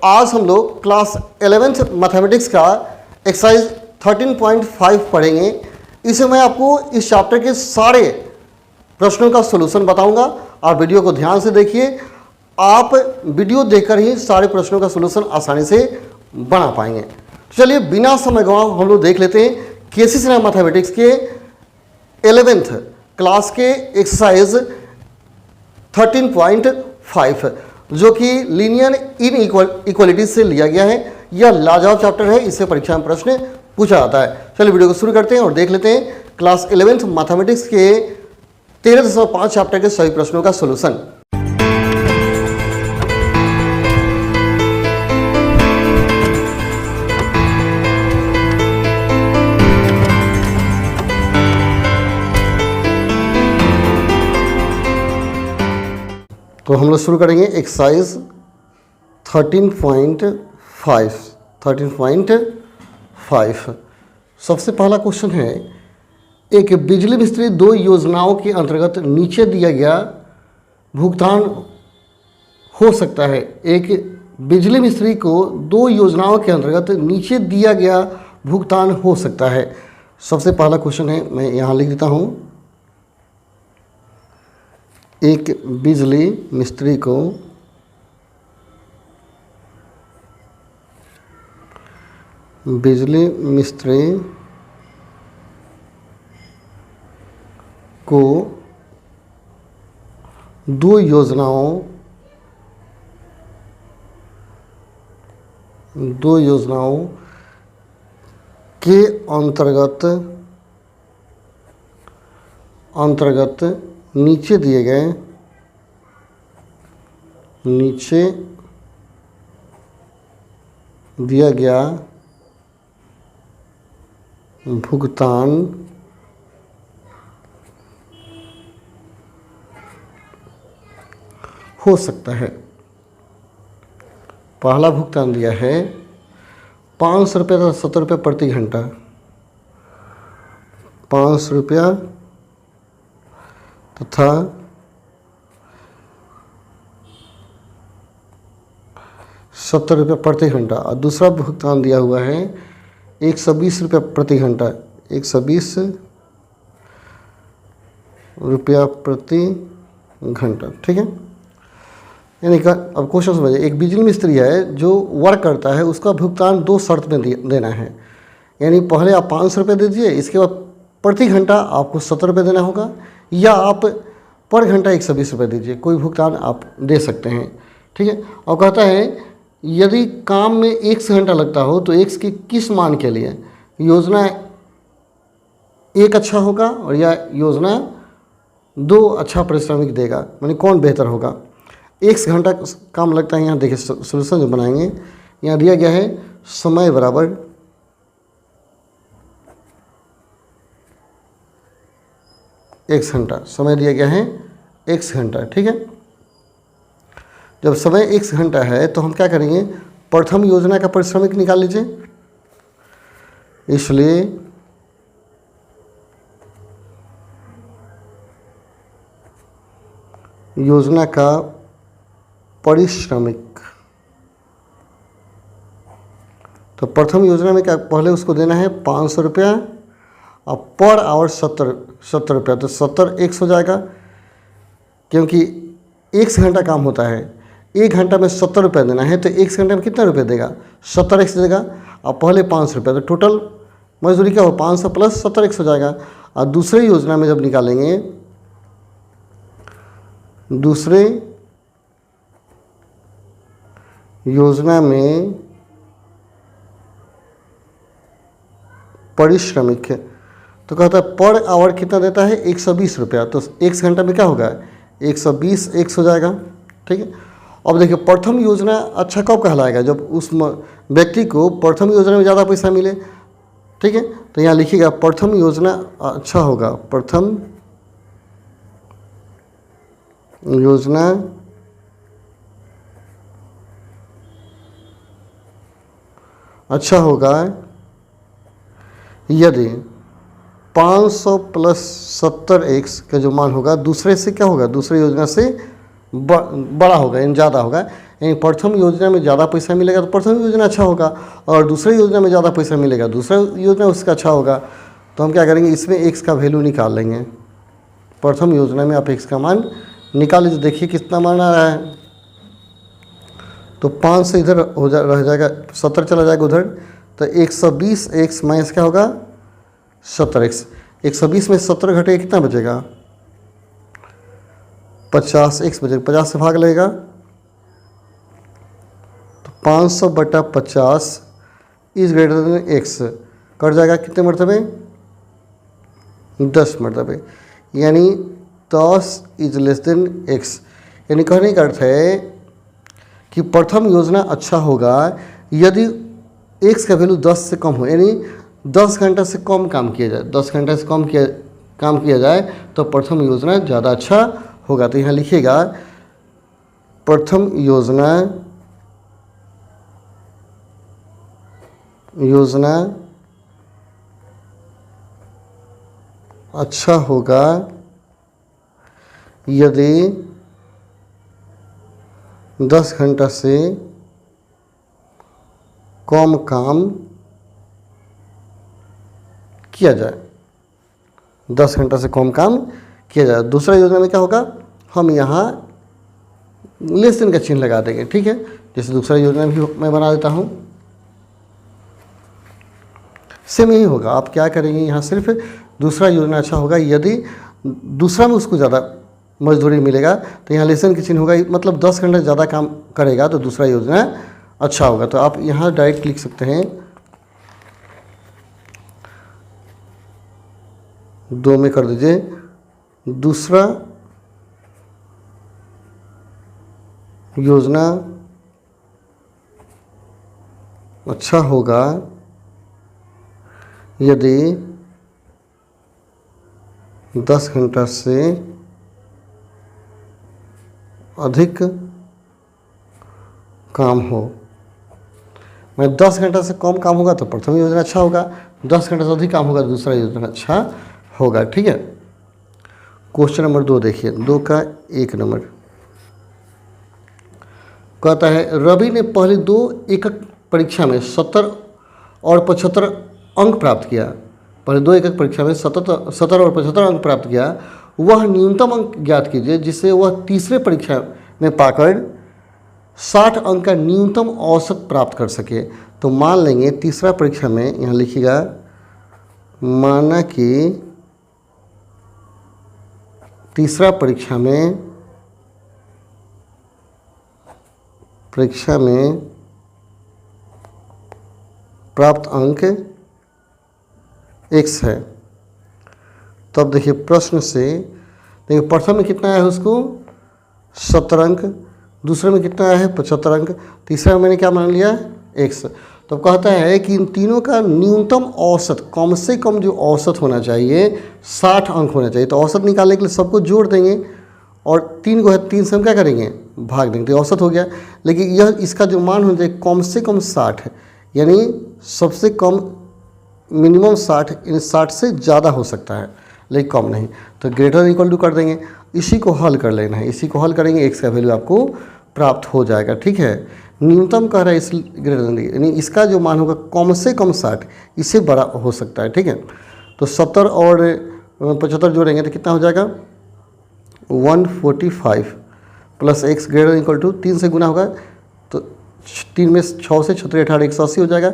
आज हम लोग क्लास 11th मैथमेटिक्स का एक्सरसाइज 13.5 पढ़ेंगे। इसमें मैं आपको इस चैप्टर के सारे प्रश्नों का सलूशन बताऊंगा। आप वीडियो को ध्यान से देखिए, आप वीडियो देखकर ही सारे प्रश्नों का सलूशन आसानी से बना पाएंगे। तो चलिए बिना समय गंवाए हम लोग देख लेते हैं केसीसी मैथमेटिक्स के 11th क्लास के एक्सरसाइज 13.5 जो कि लीनियर इन इक्वालिटीज से लिया गया है। यह लाजवाब चैप्टर है, इससे परीक्षा में प्रश्न पूछा जाता है। चलिए वीडियो को शुरू करते हैं और देख लेते हैं क्लास 11th मैथमेटिक्स के 13.5 चैप्टर के सभी प्रश्नों का सलूशन। तो हम लोग शुरू करेंगे एक्सरसाइज 13.5। सबसे पहला क्वेश्चन है, एक बिजली मिस्त्री दो योजनाओं के अंतर्गत नीचे दिया गया भुगतान हो सकता है। एक बिजली मिस्त्री को दो योजनाओं के अंतर्गत नीचे दिया गया भुगतान हो सकता है। सबसे पहला क्वेश्चन है, मैं यहाँ लिख देता हूँ, एक बिजली मिस्त्री को दो योजनाओं के अंतर्गत नीचे दिया गया भुगतान हो सकता है। पहला भुगतान दिया है 500 रुपये तथा 70 रुपये प्रति घंटा। 500 रुपया तथा 70 रुपये प्रति घंटा। और दूसरा भुगतान दिया हुआ है 120 रुपये प्रति घंटा। 120 रुपया प्रति घंटा, ठीक है। यानी कि अब क्वेश्चन समझिए, एक बिजली मिस्त्री है जो वर्क करता है, उसका भुगतान दो शर्त में देना है। यानी पहले आप 500 रुपये दे दीजिए, इसके बाद प्रति घंटा आपको 70 रुपये देना होगा, या आप पर घंटा 120 रुपये दीजिए। कोई भुगतान आप दे सकते हैं, ठीक है। और कहता है यदि काम में 1 घंटा लगता हो तो x के किस मान के लिए योजना 1 अच्छा होगा और या योजना 2 अच्छा पारिश्रमिक देगा, यानी कौन बेहतर होगा। 1 घंटा काम लगता है। यहाँ देखिए सोल्यूशन जो बनाएंगे, यहाँ दिया गया है समय बराबर x घंटा। समय दिया गया है x घंटा, ठीक है। जब समय 1 घंटा है तो हम क्या करेंगे, प्रथम योजना का पारिश्रमिक निकाल लीजिए। इसलिए योजना का पारिश्रमिक, तो प्रथम योजना में क्या पहले उसको देना है 500 रुपया और पर आवर 70 रुपया। तो 70 x हो जाएगा, क्योंकि 1 घंटा काम होता है, 1 घंटा में 70 रुपये देना है, तो 1 घंटे में कितना रुपये देगा, 70x देगा। और पहले 500 रुपये, तो टोटल मजदूरी क्या हो, 500 प्लस 70x हो जाएगा। और दूसरे योजना में जब निकालेंगे, दूसरे योजना में पारिश्रमिक, तो कहता है पर आवर कितना देता है, 120 रुपया। तो 1 घंटा में क्या होगा, 120 x हो जाएगा, ठीक है। अब देखिए प्रथम योजना अच्छा कब कहलाएगा, जब उस व्यक्ति को प्रथम योजना में ज़्यादा पैसा मिले, ठीक है। तो यहाँ लिखिएगा प्रथम योजना अच्छा होगा, प्रथम योजना अच्छा होगा यदि 500 प्लस 70x का जो मान होगा दूसरे से क्या होगा, दूसरे योजना से बड़ा होगा, यानी ज़्यादा होगा। यानी प्रथम योजना में ज़्यादा पैसा मिलेगा तो प्रथम योजना अच्छा होगा, और दूसरी योजना में ज़्यादा पैसा मिलेगा दूसरा योजना उसका अच्छा होगा। तो हम क्या करेंगे, इसमें x का वैल्यू निकाल लेंगे। प्रथम योजना में आप x का मान निकाल लीजिए, देखिए कितना मान आ रहा है। तो 5 से इधर रह जाएगा, 70 चला जाएगा उधर, तो 120x माइनस क्या होगा 70x। 120 में 70 घटेगा कितना बचेगा 50x बचेगा, 50 से भाग लगेगा तो 500/50 is greater than x cut जाएगा कितने मरतबे 10 मरतबे, यानी 10 इज लेस देन x। यानी कहने का अर्थ है कि प्रथम योजना अच्छा होगा यदि x का वैल्यू 10 से कम हो, यानी 10 घंटा से कम काम किया जाए, 10 घंटा से कम काम किया जाए तो प्रथम योजना ज़्यादा अच्छा होगा। तो यहाँ लिखिएगा प्रथम योजना अच्छा होगा यदि 10 घंटा से कम काम किया जाए, 10 घंटा से कम काम किया जाए। दूसरा योजना में क्या होगा, हम यहाँ लेस देन का चिन्ह लगा देंगे, ठीक है। जैसे दूसरा योजना भी मैं बना देता हूँ, सेम यही होगा। आप क्या करेंगे, यहाँ सिर्फ दूसरा योजना अच्छा होगा यदि दूसरा में उसको ज़्यादा मजदूरी मिलेगा, तो यहाँ लेसन का चिन्ह होगा, मतलब 10 घंटा ज़्यादा काम करेगा तो दूसरा योजना अच्छा होगा। तो आप यहाँ डायरेक्ट लिख सकते हैं 2 में कर दीजिए, दूसरा योजना अच्छा होगा यदि 10 घंटा से अधिक काम हो। मैं 10 घंटा से कम काम होगा तो प्रथम योजना अच्छा होगा, 10 घंटा से अधिक काम होगा तो दूसरा योजना अच्छा होगा, ठीक है। क्वेश्चन नंबर 2 देखिए, 2 का 1 नंबर कहता है रवि ने पहले 2 एकक परीक्षा में 70 और 75 अंक प्राप्त किया। पहले 2 एकक परीक्षा में 70 और 75 अंक प्राप्त किया। वह न्यूनतम अंक ज्ञात कीजिए जिससे वह तीसरे परीक्षा में पाकर 60 अंक का न्यूनतम औसत प्राप्त कर सके। तो मान लेंगे तीसरा परीक्षा में, यहाँ लिखिएगा, माना कि तीसरा परीक्षा में प्राप्त अंक x है। तब देखिए प्रश्न से, देखिए प्रथम में कितना आया है उसको 70 अंक, दूसरे में कितना आया है 75 अंक, तीसरा में मैंने क्या मान लिया x। तो कहता है कि इन तीनों का न्यूनतम औसत, कम से कम जो औसत होना चाहिए 60 अंक होना चाहिए। तो औसत निकालने के लिए सबको जोड़ देंगे और 3 को है 3 से हम क्या करेंगे भाग देंगे, तो औसत हो गया। लेकिन यह इसका जो मान होना चाहिए कम से कम 60 है, यानी सबसे कम मिनिमम 60, यानी 60 से ज़्यादा हो सकता है लेकिन कम नहीं। तो ग्रेटर इक्वल टू कर देंगे, इसी को हल कर लेना है, इसी को हल करेंगे x का वैल्यू आपको प्राप्त हो जाएगा, ठीक है। न्यूनतम कह रहा है इस ग्रेटर देन, यानी इसका जो मान होगा कम से कम 60, इससे बड़ा हो सकता है, ठीक है। तो 70 और 75 जोड़ेंगे तो कितना हो जाएगा 145 plus x greater equal to 3 से गुना होगा तो 3 में 6 से 6 18 180 हो जाएगा।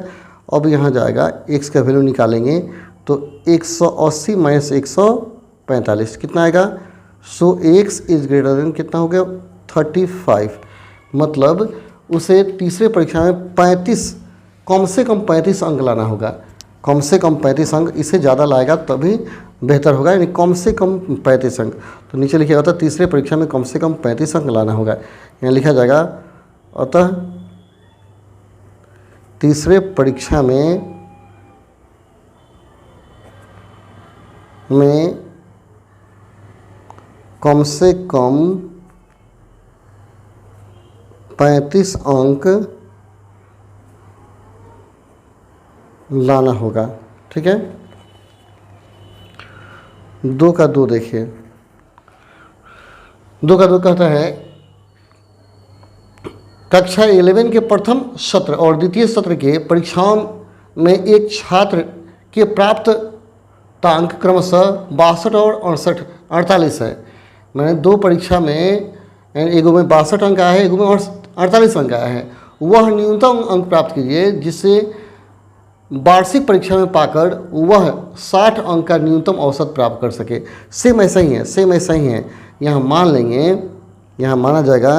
अब यहाँ जाएगा x का वैल्यू निकालेंगे तो 180 माइनस 145 कितना आएगा, सो x इज ग्रेटर देन कितना हो गया 35। मतलब उसे तीसरे परीक्षा में 35, कम से कम 35 अंक लाना होगा, कम से कम 35 अंक, इससे ज़्यादा लाएगा तभी बेहतर होगा, यानी कम से कम 35 अंक। तो नीचे लिखिएगा अतः तीसरे परीक्षा में कम से कम 35 अंक लाना होगा। यहाँ लिखा जाएगा अतः तीसरे परीक्षा में कम से कम 35 अंक लाना होगा, ठीक है। 2 का 2 देखिए, 2 का 2 कहता है कक्षा 11 के प्रथम सत्र और द्वितीय सत्र के परीक्षाओं में एक छात्र के प्राप्त अंक क्रमशः 62 और 48 है। मैंने दो परीक्षा में एगो में 62 अंक आया है, एगो में 48 अंक आया है। वह न्यूनतम अंक प्राप्त कीजिए जिससे वार्षिक परीक्षा में पाकर वह 60 अंक का न्यूनतम औसत प्राप्त कर सके। सेम ऐसा ही है, सेम ऐसा ही है। यहाँ मान लेंगे, यहाँ माना जाएगा,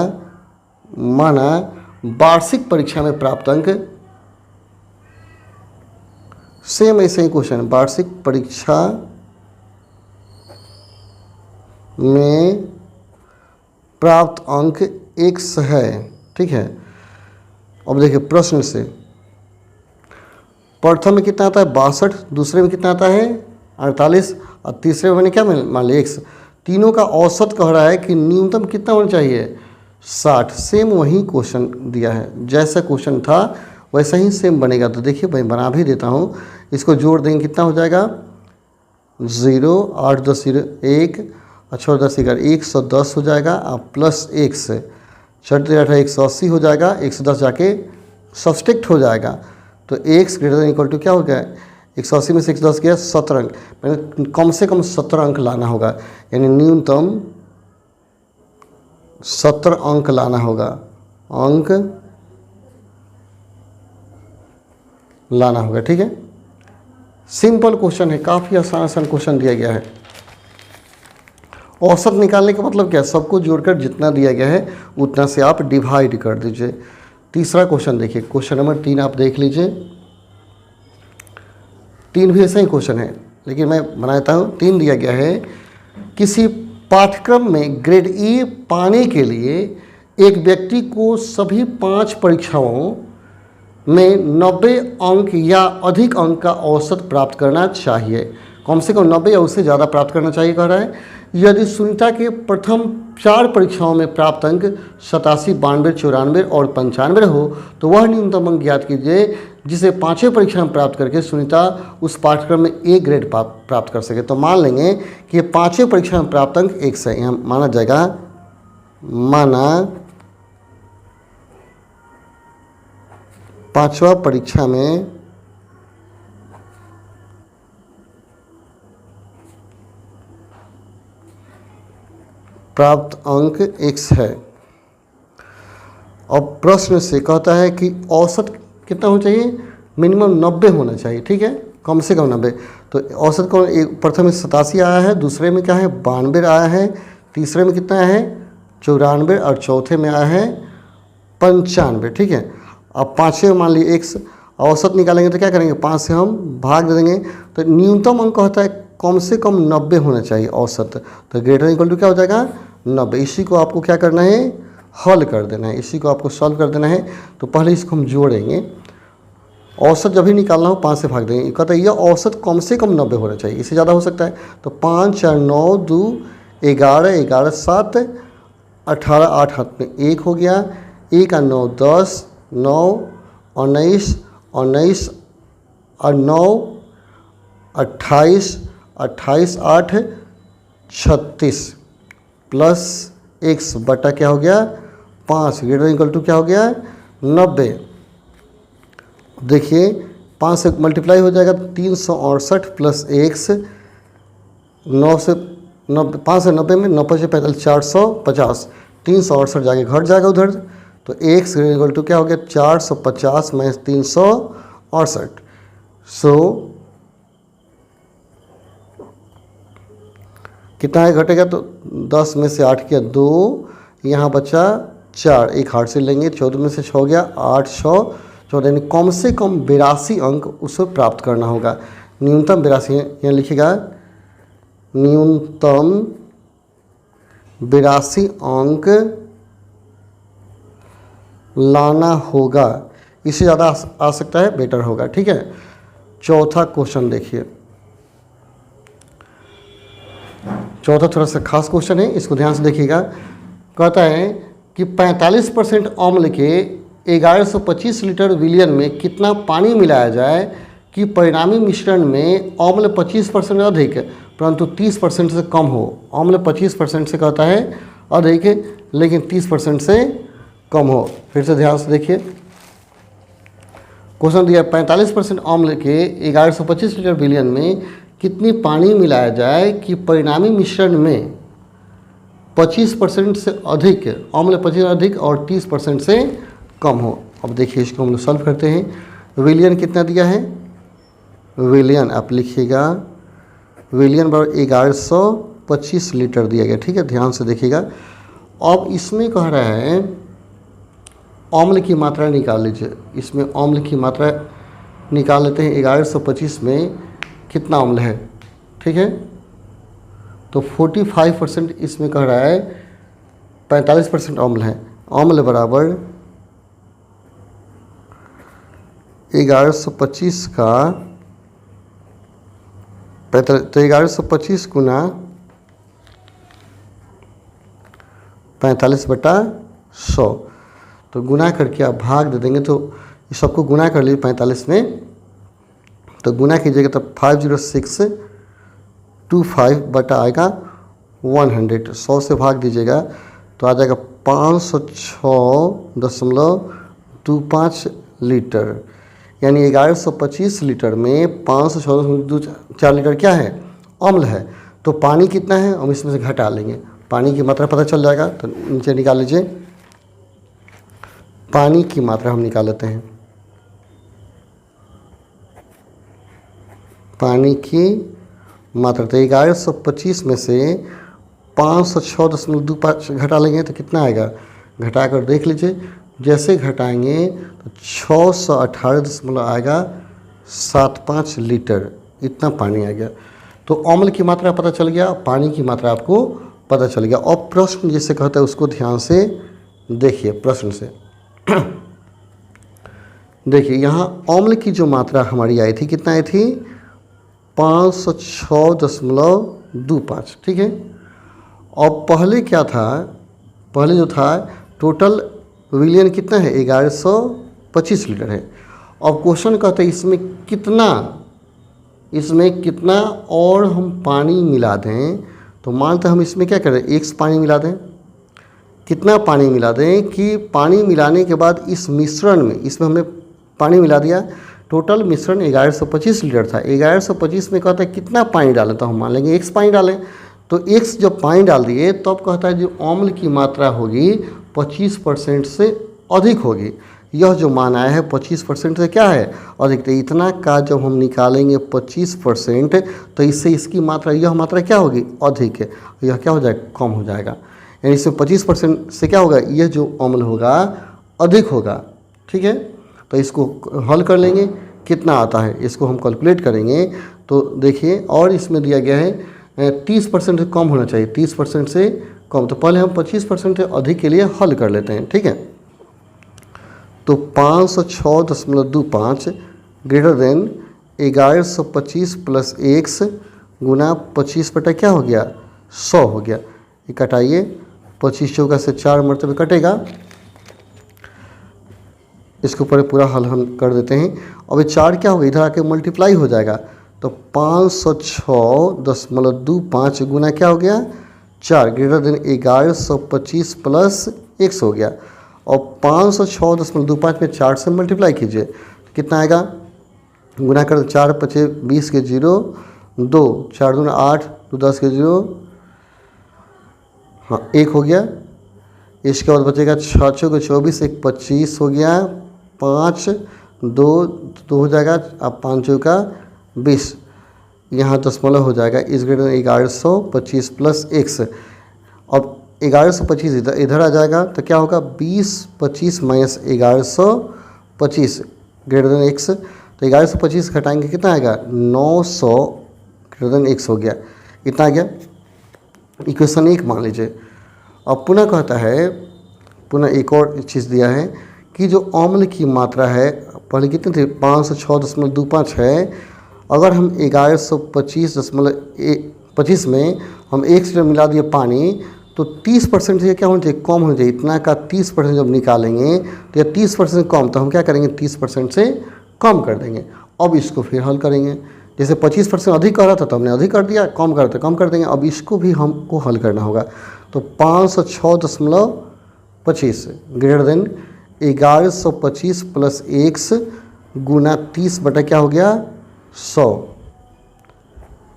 माना वार्षिक परीक्षा में प्राप्त अंक, सेम ऐसे ही क्वेश्चन, वार्षिक परीक्षा में प्राप्त अंक x है, ठीक है। अब देखिए प्रश्न से, प्रथम में कितना आता है 62, दूसरे में कितना आता है 48 और तीसरे में मैंने क्या मान लिया x। तीनों का औसत कह रहा है कि न्यूनतम कितना होना चाहिए 60। सेम वही क्वेश्चन दिया है, जैसा क्वेश्चन था वैसा ही सेम बनेगा। तो देखिए भाई बना भी देता हूँ, इसको जोड़ देंगे कितना हो जाएगा 0, 8 10 1 और 10 11 110 हो जाएगा, आप प्लस x 4 8 180 हो जाएगा, 110 जाके सब्सट्रैक्ट हो जाएगा। तो x greater than equal to क्या हो गया 180 में से 110 गया 17 अंक। मैंने कम से कम 17 अंक लाना होगा, यानी न्यूनतम 17 अंक लाना होगा, अंक लाना होगा, ठीक है। सिंपल क्वेश्चन है, काफ़ी आसान क्वेश्चन दिया गया है। औसत निकालने का मतलब क्या है, सबको जोड़कर जितना दिया गया है उतना से आप डिवाइड कर दीजिए। तीसरा क्वेश्चन देखिए, क्वेश्चन नंबर 3 आप देख लीजिए। 3 भी ऐसा ही क्वेश्चन है, लेकिन मैं बनाता हूँ। 3 दिया गया है, किसी पाठ्यक्रम में ग्रेड ई पाने के लिए एक व्यक्ति को सभी 5 परीक्षाओं में 90 अंक या अधिक अंक का औसत प्राप्त करना चाहिए। कम से कम 90 या उससे ज़्यादा प्राप्त करना चाहिए कह रहा है। यदि सुनीता के प्रथम 4 परीक्षाओं में प्राप्त अंक 87, 92, 94 और 95 हो तो वह न्यूनतम अंक ज्ञात कीजिए जिसे 5वें परीक्षा में प्राप्त करके सुनीता उस पाठ्यक्रम में ए ग्रेड प्राप्त कर सके। तो मान लेंगे कि 5वें परीक्षा में प्राप्त अंक x है। यहाँ माना जाएगा, माना 5वां परीक्षा में प्राप्त अंक x है। और प्रश्न से कहता है कि औसत कितना होना चाहिए, मिनिमम 90 होना चाहिए, ठीक है, कम से कम 90। तो औसत कौन, एक प्रथम में 87 आया है, दूसरे में क्या है 92 आया है, तीसरे में कितना है 94 और चौथे में आया है 95, ठीक है। अब 5वें मान लीजिए x, औसत निकालेंगे तो क्या करेंगे 5 से हम भाग दे देंगे। तो न्यूनतम अंक होता है कम से कम 90 होना चाहिए औसत। तो ग्रेटर इक्वल टू क्या हो जाएगा 90। इसी को आपको क्या करना है, हल कर देना है, इसी को आपको सॉल्व कर देना है। तो पहले इसको हम जोड़ेंगे, औसत जब भी निकालना हो 5 से भाग देंगे। कहता है यह औसत कम से कम 90 होना चाहिए, इससे ज़्यादा हो सकता है। तो 5 4 9 2 11 11 7 18 8 हाथ में 1 हो गया, 1 और 9 10 9 19 19 और 9 28 28 8 36 प्लस x बटा क्या हो गया 5 ग्रेटर इक्वल टू क्या हो गया 90। देखिए 5 से मल्टीप्लाई हो जाएगा 368 प्लस x, 9 से 90, 5 से 90 में 90 से 45 450, 368 जाके घट जाएगा उधर। तो x इक्वल टू क्या हो गया 450 में 368। सो कितना है घटेगा, तो 10 में से 8 किया 2, यहाँ बचा 4, एक हाथ से लेंगे, 14 में से 6 गया 814, यानी कम से कम 82 अंक उसे प्राप्त करना होगा। न्यूनतम 82, यहाँ लिखिएगा न्यूनतम 82 अंक लाना होगा, इससे ज़्यादा आ सकता है बेटर होगा, ठीक है। चौथा क्वेश्चन देखिए, चौथा थोड़ा सा खास क्वेश्चन है, इसको ध्यान से देखिएगा। कहता है कि 45% अम्ल के 1125 लीटर विलियन में कितना पानी मिलाया जाए कि परिणामी मिश्रण में अम्ल 25% अधिक परंतु 30% से कम हो। अम्ल 25% से कहता है अधिक, लेकिन 30% से कम हो। फिर से ध्यान से देखिए, क्वेश्चन दिया 45% अम्ल के 1125 लीटर विलयन में कितनी पानी मिलाया जाए कि परिणामी मिश्रण में 25% से अधिक अम्ल 25% अधिक और 30% से कम हो। अब देखिए इसको हम लोग सॉल्व करते हैं। विलयन कितना दिया है, विलयन आप लिखिएगा, विलयन बराबर 1125 लीटर दिया गया, ठीक है, ध्यान से देखिएगा। अब इसमें कह रहा है अम्ल की मात्रा निकाल लीजिए, इसमें अम्ल की मात्रा निकाल लेते हैं। 1125 में कितना अम्ल है, ठीक है, तो 45% इसमें कह रहा है 45% अम्ल है। अम्ल बराबर 1125 का 45, तो 1125 गुना 45/100, तो गुना करके आप भाग दे देंगे, तो इस सबको गुना कर लीजिए 45 में, तो गुना कीजिएगा तब 50625 बटा आएगा 100, 100 से भाग दीजिएगा तो आ जाएगा 506.25 लीटर। यानी 1125 लीटर में 506.24 लीटर क्या है, अम्ल है। तो पानी कितना है हम इसमें से घटा लेंगे, पानी की मात्रा पता चल जाएगा। तो नीचे निकाल लीजिए, पानी की मात्रा हम निकाल लेते हैं। पानी की मात्रा तो 1125 में से 506.25 घटा लेंगे तो कितना आएगा, घटा कर देख लीजिए, जैसे घटाएंगे तो 618 आएगा 75 लीटर, इतना पानी आ गया। तो अम्ल की मात्रा पता चल गया, पानी की मात्रा आपको पता चल गया। और प्रश्न जिसे कहता है उसको ध्यान से देखिए, प्रश्न से देखिए, यहाँ अम्ल की जो मात्रा हमारी आई थी, कितना आई थी, 506.25, ठीक है। और पहले क्या था, पहले जो था टोटल विलयन कितना है, 1125 लीटर है। अब क्वेश्चन कहते हैं इसमें कितना और हम पानी मिला दें, तो मानते हम इसमें क्या करें, x पानी मिला दें। कितना पानी मिला दें कि पानी मिलाने के बाद इस मिश्रण में, इसमें हमने पानी मिला दिया, टोटल मिश्रण 1125 लीटर था। 1125 में कहता है कितना पानी डालें, तो हम मान लेंगे x पानी डालें। तो x जब पानी डाल दिए तब कहता है जो अम्ल की मात्रा होगी 25% से अधिक होगी। यह जो मान आया है 25% से क्या है, अधिक। तो इतना का जब हम निकालेंगे 25%, तो इससे इसकी मात्रा, यह मात्रा क्या होगी, अधिक है, यह क्या हो जाएगा, कम हो जाएगा। यानी इसमें 25% से क्या होगा, यह जो अम्ल होगा अधिक होगा, ठीक है। तो इसको हल कर लेंगे, कितना आता है इसको हम कैलकुलेट करेंगे। तो देखिए, और इसमें दिया गया है 30% से कम होना चाहिए, 30% से कम। तो पहले हम 25% से अधिक के लिए हल कर लेते हैं, ठीक है। तो 506.25 ग्रेटर देन 1125 प्लस x गुना 25 बटा क्या हो गया, 100 हो गया। ये कटाइए, 25 चौका से 4 मरतबे कटेगा। इसके ऊपर पूरा हल हम कर देते हैं। अब ये 4 क्या होगा, इधर आके मल्टीप्लाई हो जाएगा। तो 506.25 गुना क्या हो गया, 4 ग्रेटर देन 1125 प्लस x हो गया। और 506.25 में 4 से मल्टीप्लाई कीजिए तो कितना आएगा, गुना कर 4 पचे 20 के 0, 2 4 दूना 8, 2 10 के 0, हाँ 1 हो गया। इसके बाद बचेगा 6 के 24, 1 25 हो गया, 5 2 हो जाएगा, अब 5 का 20, यहाँ दशमलव हो जाएगा। इस ग्रेटर 1125 प्लस x। अब 1125 इधर आ जाएगा तो क्या होगा, 20/25 माइनस 1125 ग्रेटर देन x। तो 1125 घटाएंगे कितना आएगा, 900 ग्रेटर देन x हो गया, इतना आ गया। इक्वेशन 1 मान लीजिए। अब पुनः कहता है, पुनः एक और चीज़ दिया है कि जो अम्ल की मात्रा है, पहले कितनी थी, 506.25 है। अगर हम 1125.25 में हम 1 लीटर मिला दिए पानी, तो 30% से क्या होना चाहिए, कम होना चाहिए। इतना का 30% जब निकालेंगे तो यह 30% कम, तो हम क्या करेंगे, 30% से कम कर देंगे। अब इसको फिर हल करेंगे, जैसे 25% अधिक कर रहा था तो हमने अधिक कर दिया, कम कर रहा था कम कर देंगे। अब इसको भी हमको हल करना होगा। तो 25 ग्रेटर देन 1125 प्लस एक्स गुना 30 बटा क्या हो गया 100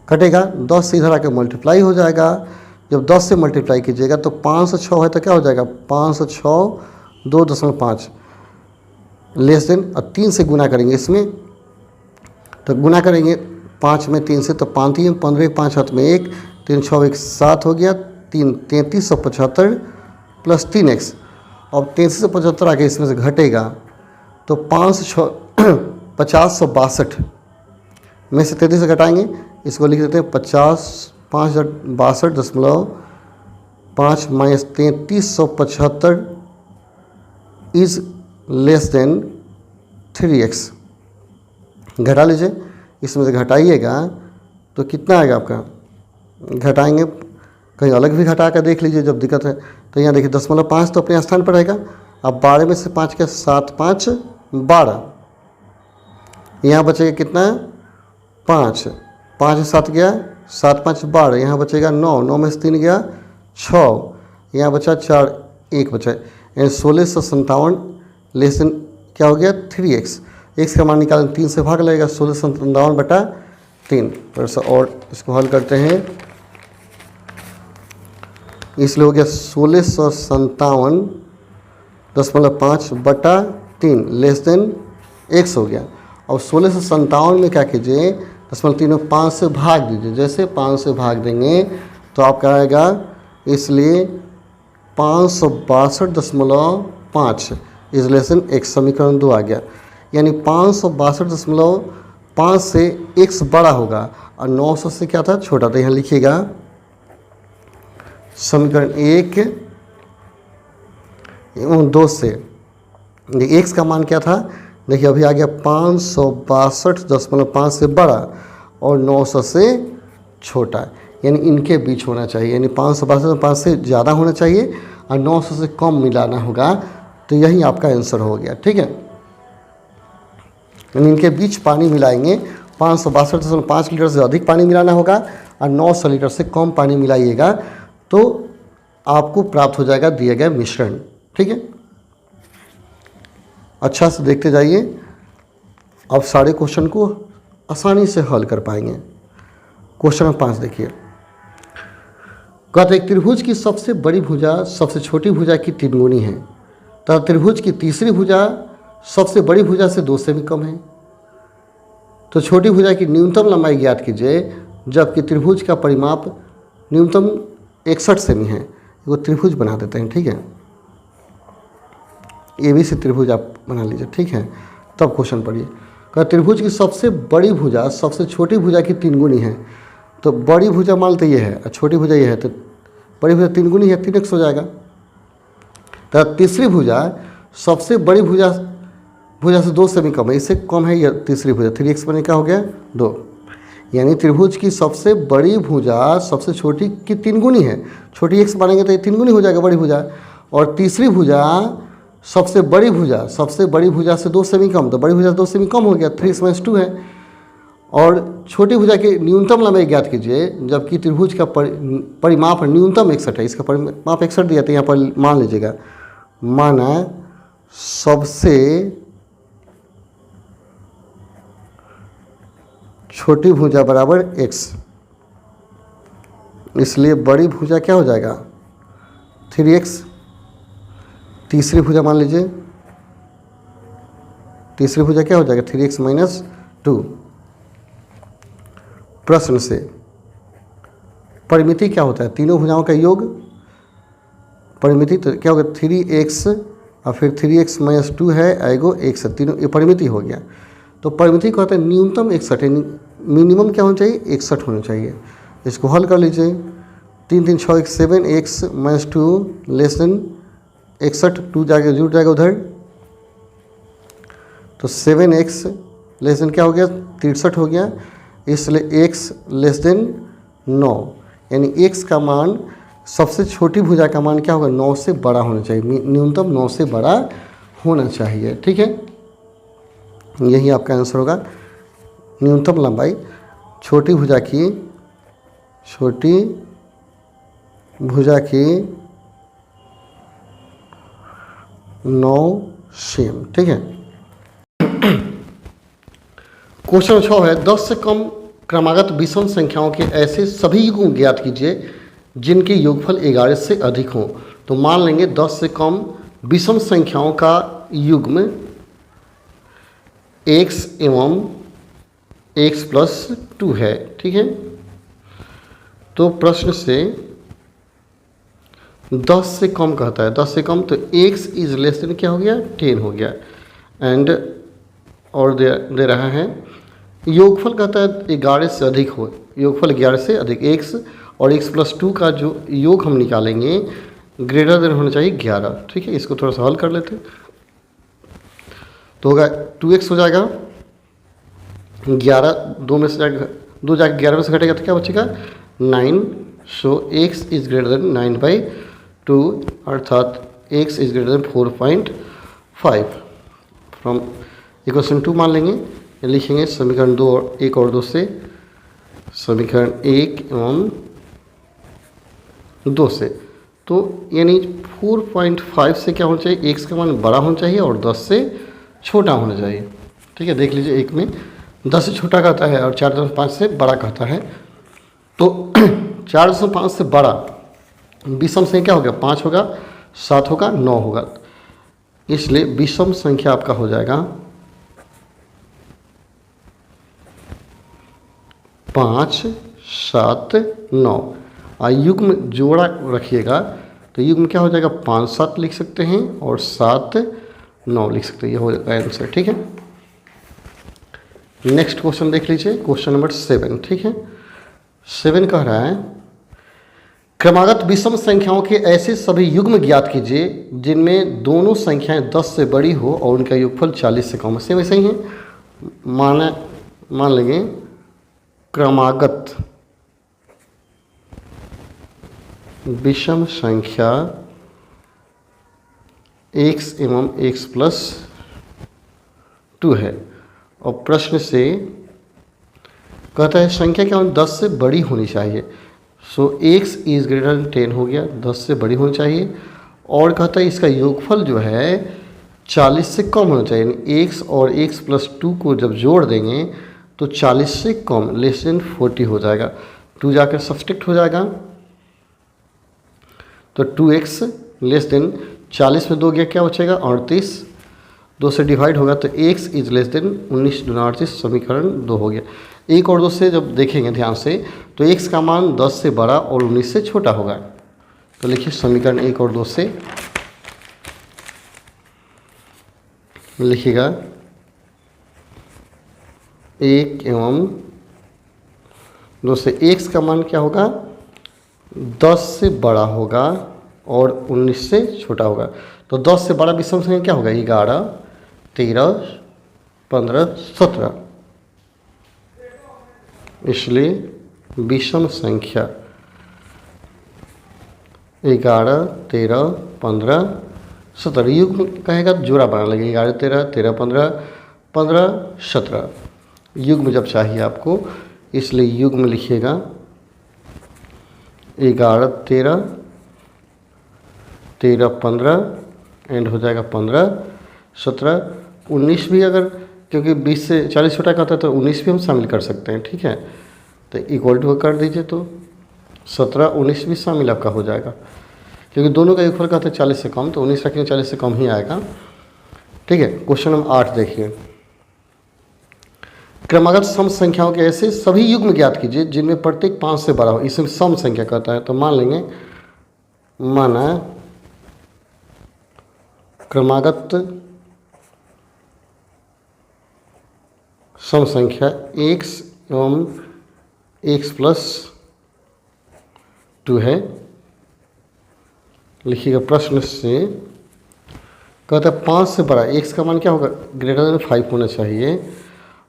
कटेगा 10 से इधर आके मल्टीप्लाई हो जाएगा। जब 10 से मल्टीप्लाई कीजिएगा तो 506 है तो क्या हो जाएगा 506 2.5 लेस देन, और 3 से गुना करेंगे इसमें, तो गुना करेंगे 5 में 3 से, तो 5 3 15 5 7 में 1 3 6 1 7 हो गया 3 3375 प्लस 3x। अब 3375 आके इसमें से घटेगा तो 50,62 में से 33 से घटाएंगे, इसको लिख देते हैं 5,62.5 minus 3375 is less than 3x। घटा लीजिए, इसमें से घटाइएगा तो कितना आएगा आपका, घटाएंगे कहीं अलग भी घटा कर देख लीजिए जब दिक्कत है। तो यहाँ देखिए 0.5 तो अपने स्थान पर रहेगा। अब 12 में से 5 के 7 5 12, यहाँ बचेगा कितना 5 5 7 गया 7 5 12, यहाँ बचेगा 9 9 में से 3 गया 6, यहाँ बचा 4 1 बचा, यानी 1657 लेस देन क्या हो गया 3x। x का मान निकालें 3 से भाग लगेगा 1657 बटा 3। थोड़ा सा और इसको हल करते हैं, इसलिए हो गया 1657.5 बटा 3 लेस देन x हो गया। और 1657 में क्या कीजिए 0.3 में 5 से भाग दीजिए, जैसे 5 से भाग देंगे तो आपका आएगा, इसलिए 562.5 इज लेस देन x, समीकरण 2 आ गया। यानी 562.5 से x बड़ा होगा और 900 से क्या था छोटा, तो यहाँ लिखिएगा समीकरण 1 एवं 2 से x का मान क्या था, देखिए अभी आ गया 562.5 से बड़ा और 900 से छोटा, यानी इनके बीच होना चाहिए, यानी 562.5 से ज़्यादा होना चाहिए और 900 से कम मिलाना होगा। तो यही आपका आंसर हो गया, ठीक है। यानी इनके बीच पानी मिलाएंगे, 562.5 लीटर से अधिक पानी मिलाना होगा और 900 लीटर से कम पानी मिलाइएगा तो आपको प्राप्त हो जाएगा दिया गया मिश्रण, ठीक है। अच्छा से देखते जाइए, अब सारे क्वेश्चन को आसानी से हल कर पाएंगे। क्वेश्चन नंबर 5 देखिए, कहते एक त्रिभुज की सबसे बड़ी भुजा सबसे छोटी भुजा की 3 गुनी है तथा त्रिभुज की तीसरी भुजा सबसे बड़ी भुजा से 2 से भी कम है, तो छोटी भुजा की न्यूनतम लंबाई ज्ञात कीजिए, जबकि त्रिभुज का परिमाप न्यूनतम 61 सेमी है। वो त्रिभुज बना देते हैं, ठीक है, ABC त्रिभुज आप बना लीजिए, ठीक है। तब क्वेश्चन पढ़िए, कहा त्रिभुज की सबसे बड़ी भुजा सबसे छोटी भुजा की 3 गुनी है, तो बड़ी भुजा मान लेते ये है और छोटी भुजा ये है, तो बड़ी भुजा 3 गुनी है 3x हो जाएगा। तो तीसरी भुजा सबसे बड़ी भुजा से 2 से भी कम है, इससे कम है, यह तीसरी भुजा 3x बने क्या हो गया 2, यानी त्रिभुज की सबसे बड़ी भुजा सबसे छोटी की 3 गुनी है, छोटी x मानेंगे तो ये 3 गुनी हो जाएगा बड़ी भुजा, और तीसरी भुजा सबसे बड़ी भुजा से 2 से भी कम, तो बड़ी भुजा 2 से भी कम हो गया 3x - 2 है, और छोटी भुजा की न्यूनतम लंबाई ज्ञात कीजिए, जबकि त्रिभुज का परिमाप न्यूनतम 61 है, इसका परिमाप 61 दिया, तो यहाँ पर मान लीजिएगा, माना सबसे छोटी भुजा बराबर x, इसलिए बड़ी भुजा क्या हो जाएगा 3x, तीसरी भुजा मान लीजिए, तीसरी भुजा क्या हो जाएगा 3x - 2। प्रश्न से परिमिति क्या होता है, तीनों भुजाओं का योग, परिमिति तो क्या होगा 3x और फिर 3x - 2 है, आएगो x, तीनों ये परिमिति हो गया। तो परिमिति को होता है न्यूनतम 61 है, मिनिमम क्या होना चाहिए 61 होना चाहिए। इसको हल कर लीजिए, 3 3 6 1 7 x - 2 लेस देन 61, 2 जाके जुड़ जाएगा उधर, तो 7x लेस देन क्या हो गया 63 हो गया, इसलिए x लेस देन 9, यानी x का मान सबसे छोटी भुजा का मान क्या होगा 9 से बड़ा होना चाहिए, न्यूनतम 9 से बड़ा होना चाहिए, ठीक है। यही आपका आंसर होगा। न्यूनतम लंबाई छोटी भुजा की 9 सेम। ठीक है। क्वेश्चन 6 है 10 से कम क्रमागत विषम संख्याओं के ऐसे सभी युग्म ज्ञात कीजिए जिनके योगफल 11 से अधिक हों। तो मान लेंगे 10 से कम विषम संख्याओं का युग्म x एवं x प्लस 2 है। ठीक है। तो प्रश्न से 10 से कम कहता है, 10 से कम, तो x इज लेस देन क्या हो गया 10 हो गया। एंड और दे रहा है योगफल कहता है 11 से अधिक हो, योगफल 11 से अधिक, x और x प्लस 2 का जो योग हम निकालेंगे ग्रेटर देन होना चाहिए 11। ठीक है। इसको थोड़ा सा हल कर लेते हैं। तो होगा 2x हो जाएगा 11, 2 में से जाएगा 2 जाके 11 में से घटेगा तो क्या बचेगा 9। सो x इज ग्रेटर देन 9/2 अर्थात x is greater than 4.5। From equation 2 मान लेंगे, लिखेंगे समीकरण 2 और 1 और 2 से, समीकरण 1 एवं 2 से। तो यानी 4.5 से क्या होना चाहिए, x का मान बड़ा होना चाहिए और 10 से छोटा होना चाहिए। ठीक है। देख लीजिए, एक में 10 से छोटा कहता है और 4.5 से बड़ा कहता है। तो 4.5 से बड़ा विषम संख्या क्या होगा, 5 होगा, 7 होगा, 9 होगा। इसलिए विषम संख्या आपका हो जाएगा 5, 7, 9। और युग्म जोड़ा रखिएगा तो युग्म क्या हो जाएगा 5, 7 लिख सकते हैं और 7, 9 लिख सकते हैं। ये हो जाएगा आंसर। ठीक है। नेक्स्ट क्वेश्चन देख लीजिए, क्वेश्चन नंबर 7। ठीक है। 7 कह रहा है क्रमागत विषम संख्याओं के ऐसे सभी युग्म ज्ञात कीजिए जिनमें दोनों संख्याएं 10 से बड़ी हो और उनका योगफल 40 से कम। सेम वैसे ही है। मान लेंगे क्रमागत विषम संख्या x एवं x प्लस 2 है और प्रश्न से कहता है संख्या क्या 10 से बड़ी होनी चाहिए। सो x इज ग्रेटर देन 10 हो गया, 10 से बड़ी होनी चाहिए। और कहता है इसका योगफल जो है 40 से कम होना चाहिए, यानी x और x प्लस 2 को जब जोड़ देंगे तो 40 से कम लेस देन 40 हो जाएगा। 2 जाकर सब्सट्रैक्ट हो जाएगा तो 2x लेस देन 40 में 2 गया क्या बचेगा 38, 2 से डिवाइड होगा तो x इज लेस देन 19 दूना 38, समीकरण 2 हो गया। 1 और 2 से जब देखेंगे ध्यान से तो x का मान 10 से बड़ा और 19 से छोटा होगा। तो लिखिए समीकरण 1 और 2 से लिखिएगा 1 एवं 2 से x का मान क्या होगा 10 से बड़ा होगा और 19 से छोटा होगा। तो 10 से बड़ा विषम संख्या क्या होगा 11, 13, 15, 17। इसलिए विषम संख्या 11, 13, 15, 17 युग्म कहेगा जोड़ा बना लगेगा 11, 13, 13, 15, 15, 17 युग्म जब चाहिए आपको, इसलिए युग्म लिखिएगा 11, 13, 13, 15 एंड हो जाएगा 15, 17, 19 भी अगर, क्योंकि 20 से 40 छोटा कहता है तो 19 भी हम शामिल कर सकते हैं। ठीक है। तो इक्वल टू कर दीजिए तो 17, 19 भी शामिल आपका हो जाएगा, क्योंकि दोनों का योगफल कहते हैं 40 से कम, तो 19 रखेंगे 40 से कम ही आएगा। ठीक है। क्वेश्चन नंबर 8 देखिए क्रमागत सम संख्याओं के ऐसे सभी युग्म ज्ञात कीजिए जिनमें प्रत्येक 5 से बड़ा हो। इसमें सम संख्या कहता है। तो मान लेंगे माना क्रमागत सम संख्या x एवं x प्लस 2 है। लिखिएगा प्रश्न से कहता है 5 से बड़ा, x का मान क्या होगा ग्रेटर देन 5 होना चाहिए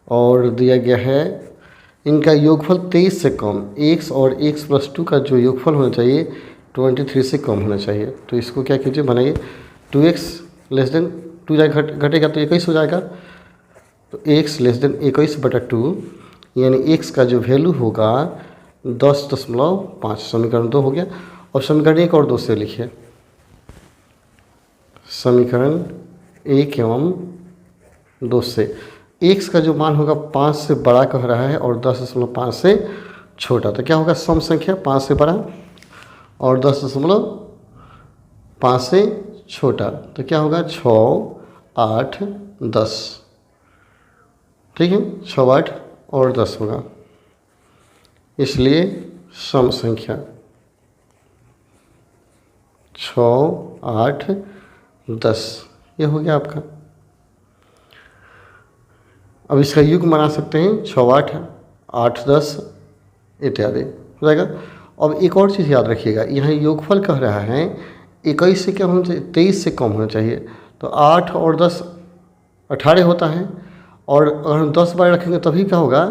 और दिया गया है इनका योगफल 23 से कम, x और x प्लस 2 का जो योगफल होना चाहिए 23 से कम होना चाहिए। तो इसको क्या कीजिए बनाइए 2x लेस देन 2 जाएगा घटेगा तो 21 हो जाएगा। तो x लेस देन 21/2 यानी x का जो वैल्यू होगा 10.5, समीकरण 2 हो गया। और समीकरण 1 और 2 से लिखिए समीकरण 1 एवं 2 से x का जो मान होगा 5 से बड़ा कह रहा है और 10.5 से छोटा, तो क्या होगा सम संख्या 5 से बड़ा और 10.5 से छोटा, तो क्या होगा 6, 8, 10। ठीक है, 6, 8 और 10 होगा, इसलिए सम संख्या 6, 8, 10 ये हो गया आपका। अब इसका युग बना सकते हैं 6, 8, 8, 10 इत्यादि हो जाएगा। अब एक और चीज़ याद रखिएगा, यहाँ योगफल कह रहा है 21 से क्या होना चाहिए, 23 से कम होना चाहिए। तो 8 और 10 18 होता है, और अगर हम 10 12 रखेंगे तभी क्या होगा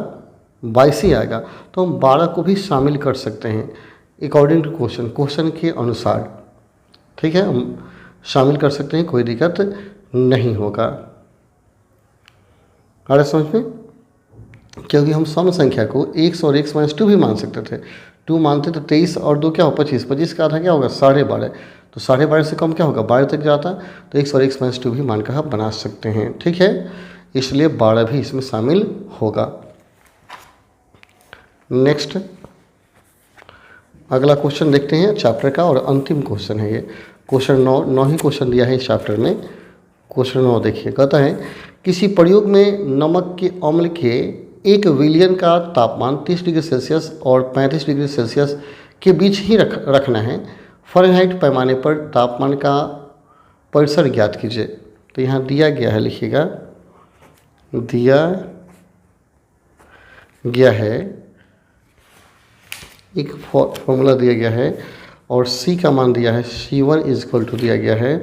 22 ही आएगा। तो हम 12 को भी शामिल कर सकते हैं अकॉर्डिंग टू क्वेश्चन के अनुसार। ठीक है, हम शामिल कर सकते हैं, कोई दिक्कत नहीं होगा। आ रहा समझ में? क्योंकि हम सम संख्या को x और x - 2 भी मान सकते थे। 2 मानते तो 23 और 2 क्या हो 25, 25 का आधा क्या होगा 12.5, तो 12.5 से कम क्या होगा 12 तक जाता, तो x और x - 2 भी मान कर आप बना सकते हैं। ठीक है, इसलिए 12 भी इसमें शामिल होगा। नेक्स्ट अगला क्वेश्चन देखते हैं चैप्टर का, और अंतिम क्वेश्चन है ये। क्वेश्चन 9 ही क्वेश्चन दिया है इस चैप्टर में। क्वेश्चन 9 देखिए, कहता है किसी प्रयोग में नमक के अम्ल के 1 विलियन का तापमान 30 डिग्री सेल्सियस और 35 डिग्री सेल्सियस के बीच ही रखना है। फ़ारेनहाइट पैमाने पर तापमान का परिसर ज्ञात कीजिए। तो यहाँ दिया गया है, लिखिएगा, दिया गया है एक फॉर्मूला दिया गया है, और C का मान दिया है C1 = दिया गया है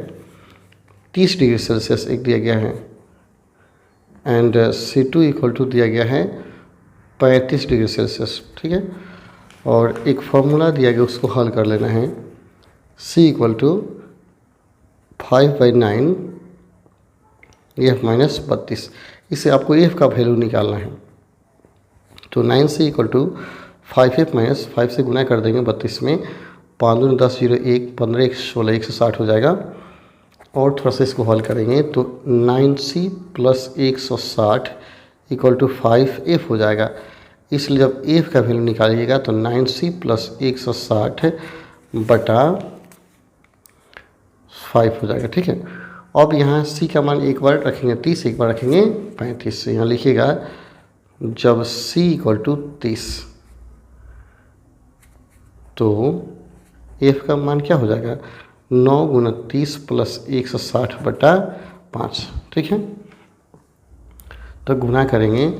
30 डिग्री सेल्सियस एक दिया गया है, एंड C2 = दिया गया है 35 डिग्री सेल्सियस। ठीक है, और एक फार्मूला दिया गया उसको हल कर लेना है। C = 5/9 F - 32। इससे आपको F का वैल्यू निकालना है। तो 9C = 5F - 5 से गुना कर देंगे 32 में, 5 दूनी 10, 0 1, 15 1 16, 160 हो जाएगा। और थोड़ा सा इसको हल करेंगे तो 9C + 160 = 5F हो जाएगा। इसलिए जब F का वैल्यू निकालिएगा तो 9C + 160 बटा 5 हो जाएगा। ठीक है, अब यहाँ C का मान एक बार रखेंगे 30, एक बार रखेंगे 35। यहाँ लिखिएगा जब C = 30 तो F का मान क्या हो जाएगा 9 × 30 + 160 बटा 5। ठीक है, तो गुना करेंगे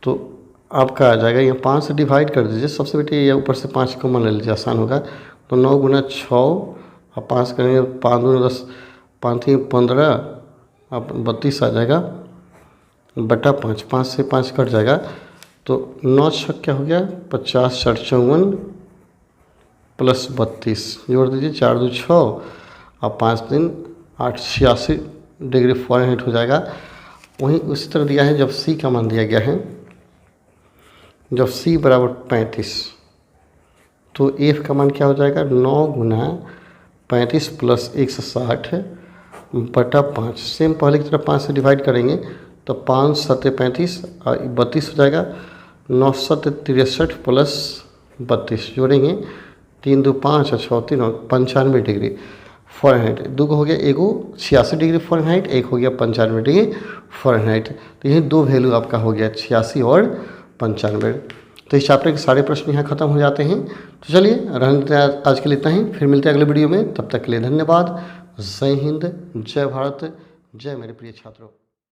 तो आपका आ जाएगा, यहाँ 5 से डिवाइड कर दीजिए सबसे बेटे, या ऊपर से 5 कॉमन ले लीजिए, आसान होगा। तो 9 × 6 और 5 करेंगे, 5 दूनी 10, 5 3 15, अब 32 आ जाएगा बटा 5, 5 से 5 कट जाएगा। तो 9 6 क्या हो गया 50, 4 54 + 32 जोड़ दीजिए, 4 2 6 और 5 3 8, 86 डिग्री फ़ारेनहाइट हो जाएगा। वहीं उसी तरह दिया है, जब C का मान दिया गया है, जब C = 35 तो F का मान क्या हो जाएगा 9 × 35 + 160 बटा 5। सेम पहले की तरह 5 से डिवाइड करेंगे तो 5 7 35 और 32 हो जाएगा। 9 7 63 + 32 जोड़ेंगे, 3 2 5 और 6 3 और 95 डिग्री फ़ारेनहाइट। 2 हो गया, एगो 86 डिग्री फ़ारेनहाइट, एक हो गया 95 डिग्री फ़ारेनहाइट। तो ये 2 वैल्यू आपका हो गया 86 और 95। तो इस चैप्टर के सारे प्रश्न यहाँ खत्म हो जाते हैं। तो चलिए रहने देते हैं आज के लिए इतना ही, फिर मिलते हैं अगले वीडियो में। तब तक के लिए धन्यवाद। जय हिंद, जय भारत, जय मेरे प्रिय छात्रों।